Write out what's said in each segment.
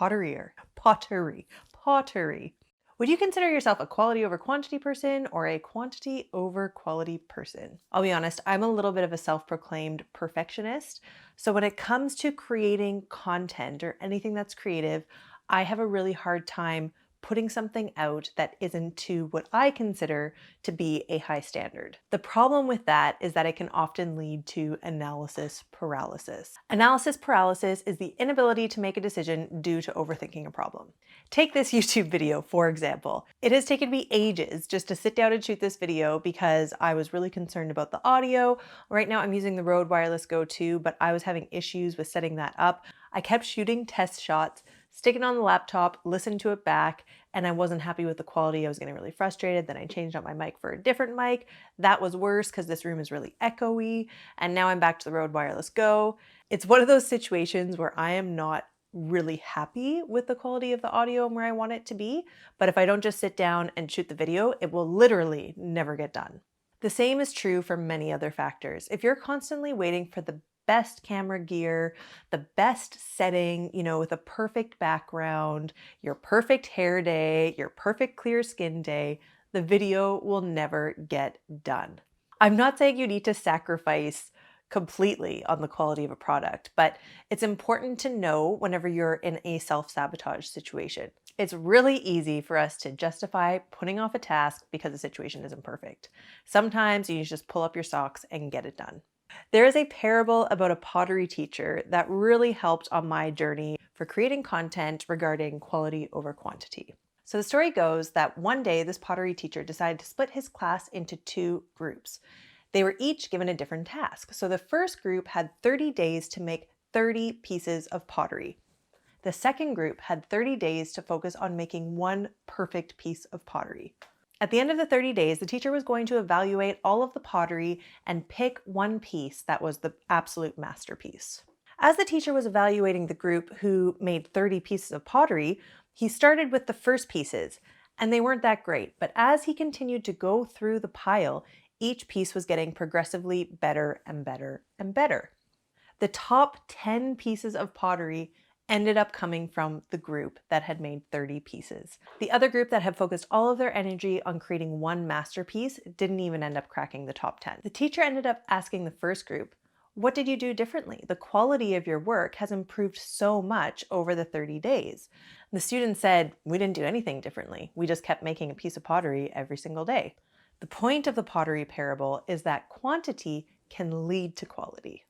pottery. Would you consider yourself a quality over quantity person or a quantity over quality person? I'll be honest, I'm a little bit of a self-proclaimed perfectionist. So when it comes to creating content or anything that's creative, I have a really hard time putting something out that isn't to what I consider to be a high standard. The problem with that is that it can often lead to analysis paralysis. Analysis paralysis is the inability to make a decision due to overthinking a problem. Take this YouTube video, for example. It has taken me ages just to sit down and shoot this video because I was really concerned about the audio. Right now I'm using the Rode Wireless Go 2, but I was having issues with setting that up. I kept shooting test shots, sticking on the laptop, listened to it back, and I wasn't happy with the quality. I was getting really frustrated. Then I changed out my mic for a different mic. That was worse because this room is really echoey. And now I'm back to the Rode Wireless Go. It's one of those situations where I am not really happy with the quality of the audio and where I want it to be. But if I don't just sit down and shoot the video, it will literally never get done. The same is true for many other factors. If you're constantly waiting for the best camera gear, the best setting, with a perfect background, your perfect hair day, your perfect clear skin day, the video will never get done. I'm not saying you need to sacrifice completely on the quality of a product, but it's important to know whenever you're in a self-sabotage situation. It's really easy for us to justify putting off a task because the situation isn't perfect. Sometimes you just pull up your socks and get it done. There is a parable about a pottery teacher that really helped on my journey for creating content regarding quality over quantity. So the story goes that one day this pottery teacher decided to split his class into two groups. They were each given a different task. So the first group had 30 days to make 30 pieces of pottery. The second group had 30 days to focus on making one perfect piece of pottery. At the end of the 30 days, the teacher was going to evaluate all of the pottery and pick one piece that was the absolute masterpiece. As the teacher was evaluating the group who made 30 pieces of pottery, he started with the first pieces, and they weren't that great. But as he continued to go through the pile, each piece was getting progressively better and better and better. The top 10 pieces of pottery ended up coming from the group that had made 30 pieces. The other group that had focused all of their energy on creating one masterpiece didn't even end up cracking the top 10. The teacher ended up asking the first group, "What did you do differently? The quality of your work has improved so much over the 30 days. The student said, "We didn't do anything differently. We just kept making a piece of pottery every single day." The point of the pottery parable is that quantity can lead to quality.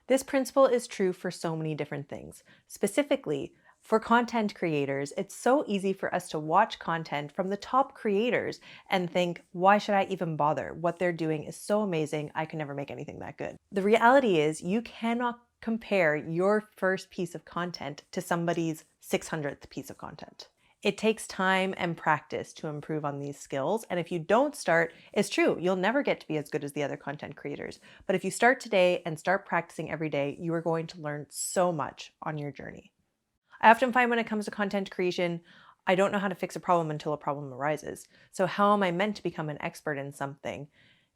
This principle is true for so many different things. Specifically, for content creators, it's so easy for us to watch content from the top creators and think, why should I even bother? What they're doing is so amazing, I can never make anything that good. The reality is you cannot compare your first piece of content to somebody's 600th piece of content. It takes time and practice to improve on these skills. And if you don't start, it's true, you'll never get to be as good as the other content creators. But if you start today and start practicing every day, you are going to learn so much on your journey. I often find when it comes to content creation, I don't know how to fix a problem until a problem arises. So how am I meant to become an expert in something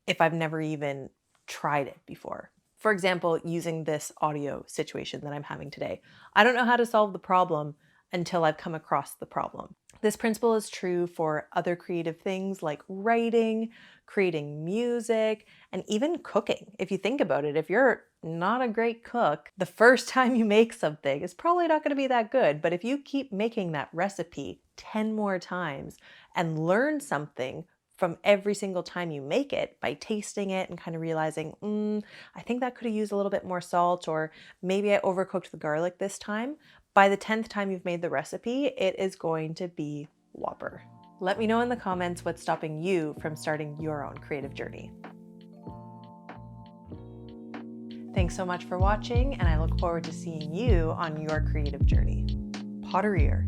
if I've never even tried it before? For example, using this audio situation that I'm having today. I don't know how to solve the problem until I've come across the problem. This principle is true for other creative things like writing, creating music, and even cooking. If you think about it, if you're not a great cook, the first time you make something is probably not going to be that good. But if you keep making that recipe 10 more times and learn something from every single time you make it by tasting it and kind of realizing, I think that could have used a little bit more salt, or maybe I overcooked the garlic this time. By the 10th time you've made the recipe, it is going to be whopper. Let me know in the comments what's stopping you from starting your own creative journey. Thanks so much for watching, and I look forward to seeing you on your creative journey. Pottery.